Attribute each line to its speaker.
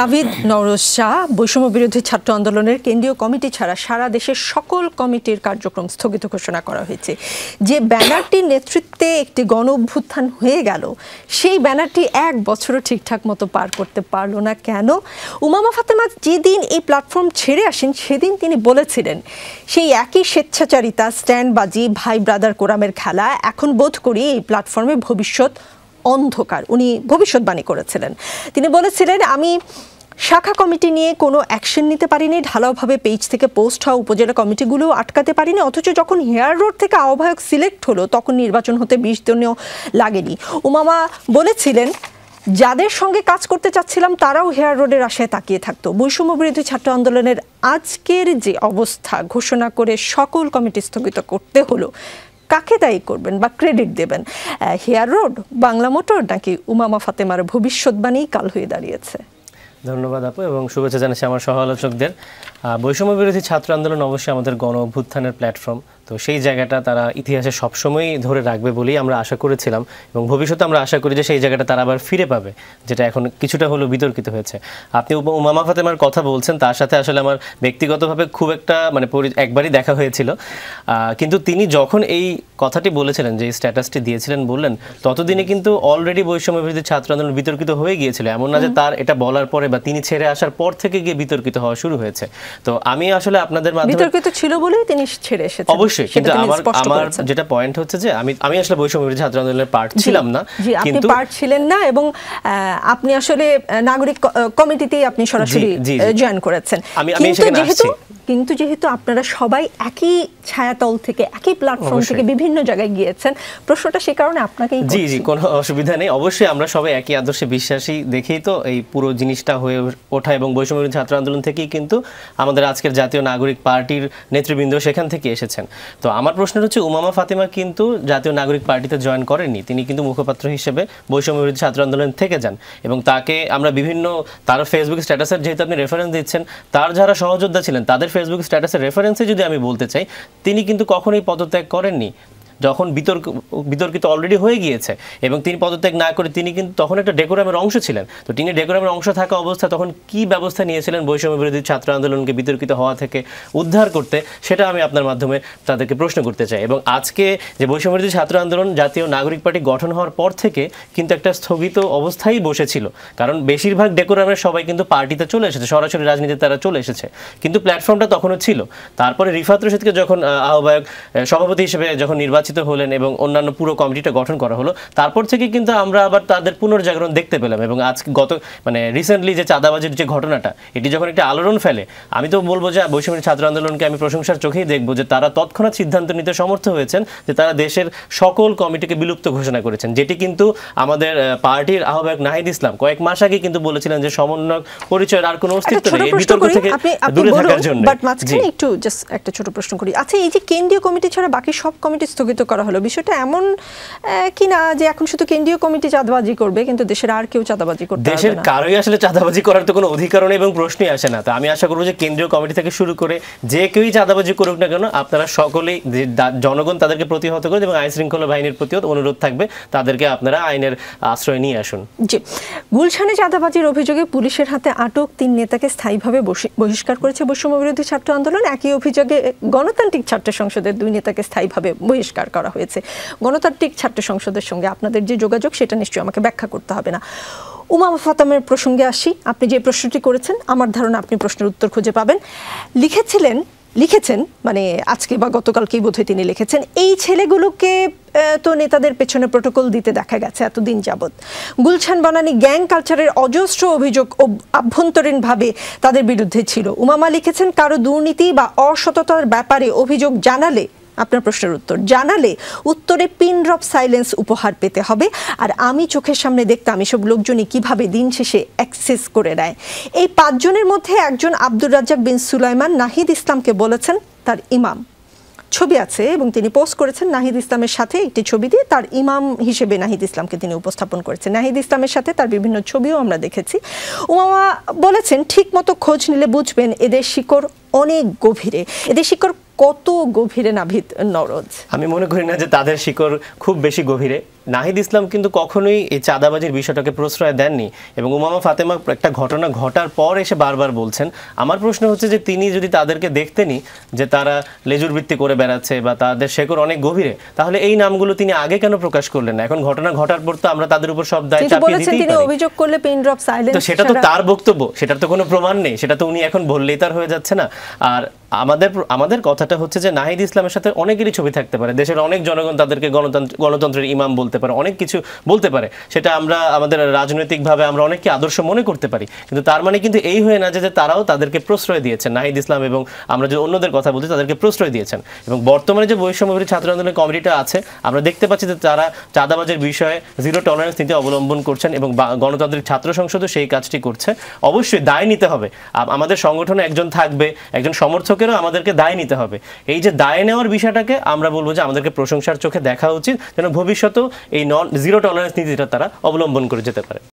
Speaker 1: নাভিদ নওরোজ শাহ বৈষম্য বিরোধী ছাত্র আন্দোলনের কেন্দ্রীয় কমিটি ছাড়া সারা দেশের সকল কমিটির কার্যক্রম স্থগিত ঘোষণা করা হয়েছে। যে ব্যানারটির নেতৃত্বে একটি গণ অভ্যুত্থান হয়ে গেল, সেই ব্যানারটি এক বছরও ঠিকঠাক মতো পার করতে পারলো না কেন? উমামা ফাতেমা যেদিন এই প্ল্যাটফর্ম ছেড়ে আসেন সেদিন তিনি বলেছিলেন, সেই একই স্বেচ্ছাচারিতা, স্ট্যান্ডবাজি, ভাই ব্রাদার কোরামের খেলা, এখন বোধ করি এই প্ল্যাটফর্মে ভবিষ্যৎ অন্ধকার। উনি ভবিষ্যৎবাণী করেছিলেন। তিনি বলেছিলেন, আমি শাখা কমিটি নিয়ে কোনো অ্যাকশন নিতে পারিনি, ঢালাওভাবে পেজ থেকে পোস্ট হওয়া উপজেলা কমিটিগুলো আটকাতে পারিনি, অথচ যখন হেয়ার রোড থেকে আহ্বায়ক সিলেক্ট হলো তখন নির্বাচন হতে 20 দিনও লাগেনি। উমামা বলেছিলেন, যাদের সঙ্গে কাজ করতে চাচ্ছিলাম তারাও হেয়ার রোডের আশায় তাকিয়ে থাকতো। বৈষম্য বিরোধী ছাত্র আন্দোলনের আজকের যে অবস্থা ঘোষণা করে সকল কমিটি স্থগিত করতে হলো, কাকে দায়ী করবেন বা ক্রেডিট দেবেন? হেয়ার রোড, বাংলা মোটর, নাকি উমামা ফাতেমার ভবিষ্যৎবাণী কাল হয়ে দাঁড়িয়েছে?
Speaker 2: ধন্যবাদ আপু, এবং শুভেচ্ছা জানাচ্ছি আমার সহ আলোচকদের। বৈষম্য বিরোধী ছাত্র আন্দোলন অবশ্যই আমাদের গণ অভ্যুত্থানের প্ল্যাটফর্ম, তো সেই জায়গাটা তারা ইতিহাসে সবসময়ই ধরে রাখবে বলেই আমরা আশা করেছিলাম, এবং ভবিষ্যতে আমরা আশা করি যে সেই জায়গাটা তারা আবার ফিরে পাবে, যেটা এখন কিছুটা হলেও বিতর্কিত হয়েছে। আপনি উমামা ফাতেমার কথা বলছেন, তার সাথে আসলে আমার ব্যক্তিগতভাবে খুব একটা একবারই দেখা হয়েছিল, কিন্তু তিনি যখন এই কথাটি বলেছিলেন, যে স্ট্যাটাসটি দিয়েছিলেন বললেন, ততদিনে কিন্তু অলরেডি বৈষম্য বিরোধী ছাত্র আন্দোলন বিতর্কিত হয়ে গিয়েছিল। এমন না যে তার এটা বলার পরে বা তিনি ছেড়ে আসার পর থেকে গিয়ে বিতর্কিত হওয়া শুরু হয়েছে। তো আমি আসলে আপনাদের মাধ্যমে
Speaker 1: বিতর্কিত ছিল বলেই তিনি ছেড়ে এসেছেন।
Speaker 2: অবশ্যই, কিন্তু আমার যেটা পয়েন্ট হচ্ছে যে আমি আসলে বৈষম্য বিরোধী ছাত্র আন্দোলনের পার্ট ছিলাম না,
Speaker 1: কিন্তু পার্ট ছিলেন না, এবং আপনি আসলে নাগরিক কমিটিতেই আপনি সরাসরি জয়েন করেছেন। কিন্তু যেহেতু আপনারা সবাই একই ছায়াতল থেকে, একই প্ল্যাটফর্ম থেকে বিভিন্ন জায়গায় গিয়েছেন, প্রশ্নটা সে কারণে আপনাকেই করছি।
Speaker 2: জি, কোনো অসুবিধা নেই। অবশ্যই আমরা সবাই একই আদর্শে বিশ্বাসী দেখেই তো এই পুরো জিনিসটা হয়ে ওঠা, এবং বৈষম্য বিরোধী ছাত্র আন্দোলন থেকেই কিন্তু আমাদের আজকের জাতীয় নাগরিক পার্টির নেতৃবৃন্দ সেখান থেকে এসেছেন। তো আমার প্রশ্ন হচ্ছে, উমামা ফাতেমা কিন্তু জাতীয় নাগরিক পার্টিতে জয়েন করেননি, তিনি কিন্তু মুখপাত্র হিসেবে বৈষম্য বিরোধী ছাত্র আন্দোলন থেকে যান, এবং তাকে আমরা বিভিন্ন, তার ফেসবুক স্ট্যাটাসের যেহেতু আপনি রেফারেন্স দিচ্ছেন, তার যারা সহযোদ্ধা ছিলেন তাদের ফেসবুক স্ট্যাটাসের রেফারেন্সে যদি আমি বলতে চাই, তিনি কিন্তু কখনোই পদত্যাগ করেননি যখন বিতর্কিত অলরেডি হয়ে গিয়েছে, এবং তিনি পদত্যাগ না করে তিনি কিন্তু তখন একটা ডেকোরামের অংশ ছিলেন। তো তিনি ডেকোরামের অংশ থাকা অবস্থায় তখন কি ব্যবস্থা নিয়েছিলেন বৈষম্য বিরোধী ছাত্র আন্দোলনকে বিতর্কিত হওয়া থেকে উদ্ধার করতে, সেটা আমি আপনার মাধ্যমে তাদেরকে প্রশ্ন করতে চাই। এবং আজকে যে বৈষম্য বিরোধী ছাত্র আন্দোলন জাতীয় নাগরিক পার্টি গঠন হওয়ার পর থেকে কিন্তু একটা স্থগিত অবস্থায় বসেছিল, কারণ বেশিরভাগ ডেকোরামের সবাই কিন্তু পার্টিতে চলে এসেছে, সরাসরি রাজনীতিতে তারা চলে এসেছে, কিন্তু প্ল্যাটফর্মটা তখনও ছিল। তারপরে রিফাত রশিদকে যখন আহ্বায়ক সভাপতি হিসেবে যখন নির্বাচিত হলেন এবং অন্যান্য পুরো কমিটিটা গঠন করা হলো, তারপর থেকে কিন্তু আমরা আবার তাদের পুনর্জাগরণ দেখতে পেলাম। এবং আজকে রিসেন্টলি যে চাঁদাবাজির যে ঘটনাটা, এটি যখন একটা আলোড়ন ফেলে, আমি তো বলবো যে বৈষম্য ছাত্র আন্দোলনকে আমি প্রশংসার চোখেই দেখবো যে তারা তৎক্ষণাৎ সিদ্ধান্ত নিতে সমর্থ হয়েছেন যে তারা দেশের সকল কমিটিকে বিলুপ্ত ঘোষণা করেছেন, যেটি কিন্তু আমাদের পার্টির আহ্বায়ক নাহিদ ইসলাম কয়েক মাস আগে কিন্তু বলেছিলেন যে সমন্বয় পরিচয়ের আর কোনো অস্তিত্ব নেই, বিতর্ক থেকে দূরে থাকার জন্য।
Speaker 1: বাট মাঝখানে একটু জাস্ট একটা ছোট প্রশ্ন করি। আচ্ছা, এই যে কেন্দ্রীয় কমিটি ছাড়া বাকি সব কমিটি স্থগিত করা হলো, বিষয়টা এমন কি না যে এখন শুধু কেন্দ্রীয় কমিটি চাঁদাবাজি করবে, কিন্তু দেশের আর কেউ চাঁদাবাজি করতে পারবে না?
Speaker 2: দেশের কারোই আসলে চাঁদাবাজি করার তো কোনো অধিকার নেই এবং প্রশ্নই আসে না। তো আমি আশা করবো যে কেন্দ্রীয় কমিটি থেকে শুরু করে যে কেউই চাঁদাবাজি করুক না কেন, আপনারা সকলেই, জনগণ তাদেরকে প্রতিহত করে, এবং আইন শৃঙ্খলা বাহিনীর প্রতিও অনুরোধ থাকবে তাদেরকে আপনারা আইনের আশ্রয় নিয়ে আসুন।
Speaker 1: জি, গুলশানে চাঁদাবাজির অভিযোগে পুলিশের হাতে আটক 3 নেতাকে স্থায়ীভাবে বহিষ্কার করেছে বৈষম্য বিরোধী ছাত্র আন্দোলন। একই অভিযোগে গণতান্ত্রিক ছাত্র সংসদের 2 নেতাকে স্থায়ীভাবে বহিষ্কার করা হয়েছে। গণতান্ত্রিক ছাত্র সংসদের সঙ্গে আপনাদের যে যোগাযোগ, সেটা নিশ্চয়ই আমাকে ব্যাখ্যা করতে হবে না। উমামা ফাতেমার প্রসঙ্গে আসি। আপনি যে প্রশ্নটি করেছেন, আমার ধারণা আপনি প্রশ্নের উত্তর খুঁজে পাবেন। লিখেছেন আজকে বা গতকালকেই বোধহয় তিনি লিখেছেন, এই ছেলেগুলোকে তো নেতাদের পেছনে প্রোটোকল দিতে দেখা গেছে এতদিন যাবৎ। গুলশান বনানী গ্যাং কালচারের অজস্র অভিযোগ আভ্যন্তরীণভাবে তাদের বিরুদ্ধে ছিল। উমামা লিখেছেন, কারো দুর্নীতি বা অসততার ব্যাপারে অভিযোগ জানালে, আপনার প্রশ্নের জানালে উত্তরে পিন ড্রপ সাইলেন্স উপহার পেতে হবে। আর আমি চোখের সামনে দেখতাম এসব লোকজনই কিভাবে দিন শেষে অ্যাক্সেস করে নেয়। এই 5 জনের মধ্যে একজন আব্দুর রাজ্জাক বিন সুলাইমান নাহিদ ইসলামকে বলেছেন তার ইমাম। ছবি আছে এবং তিনি পোস্ট করেছেন নাহিদ ইসলামের সাথে একটি ছবি দিয়ে, তার ইমাম হিসেবে নাহিদ ইসলামকে তিনি উপস্থাপন করেছেন। নাহিদ ইসলামের সাথে তার বিভিন্ন ছবিও আমরা দেখেছি। উমামা বলেছেন, ঠিক মতো খোঁজ নিলে বুঝবেন এদের শিকড় অনেক গভীরে। এদের শিকড় কত গভীরে নাভিদ নওরোজ?
Speaker 2: আমি মনে করি না যে তাদের শিকড় খুব বেশি গভীরে। নাহিদ ইসলাম কিন্তু কখনোই এই চাঁদাবাজির বিষয়টাকে প্রশ্রয় দেননি এবং উমামা ফাতেমা একটা ঘটনা ঘটার পর এসে বারবার বলছেন। আমার প্রশ্ন হচ্ছে যে তিনি যদি তাদেরকে দেখতেনই যে তারা লেজুর বৃত্তি করে বেড়াচ্ছে বা তাদের শেকড় অনেক গভীরে, তাহলে এই নামগুলো তিনি আগে কেন প্রকাশ করলেন না? এখন ঘটনা ঘটার পর তো আমরা তাদের উপর সব দায় চাপিয়ে দিতেই
Speaker 1: তিনি
Speaker 2: পারি।
Speaker 1: অভিযোগ করলে পিন ড্রপ সাইলেন্স,
Speaker 2: তো সেটা তো তার বক্তব্য, সেটার তো কোনো প্রমাণ নেই, সেটা তো উনি এখন বললেই তার হয়ে যাচ্ছে না। আর আমাদের কথাটা হচ্ছে যে নাহিদ ইসলামের সাথে অনেকেরই ছবি থাকতে পারে, দেশের অনেক জনগণ তাদেরকে গণতন্ত্রের ইমাম বলতে পারে, অনেক কিছু বলতে পারে, সেটা আমরা আমাদের রাজনৈতিকভাবে আমরা অনেককে আদর্শ মনে করতে পারি, কিন্তু তার মানে কিন্তু এই হয়ে না যে তারাও তাদেরকে প্রশ্রয় দিয়েছেন, নাহিদ ইসলাম এবং আমরা যে অন্যদের কথা বলছি তাদেরকে প্রশ্রয় দিয়েছেন। এবং বর্তমানে যে বৈষম্য বিরোধী ছাত্র আন্দোলনের কমিটিটা আছে, আমরা দেখতে পাচ্ছি যে তারা চাঁদাবাজের বিষয়ে জিরো টলারেন্স নীতি অবলম্বন করছেন এবং গণতান্ত্রিক ছাত্র সংসদও সেই কাজটি করছে। অবশ্যই দায় নিতে হবে, আমাদের সংগঠনে একজন থাকবে, একজন সমর্থকেরও আমাদেরকে দায় নিতে হবে। এই যে দায় নেওয়ার বিষয়টাকে আমরা বলবো যে আমাদেরকে প্রশংসার চোখে দেখা উচিত, যেন ভবিষ্যতেও এই জিরো টলারেন্স নীতিটা তারা অবলম্বন করে যেতে পারে।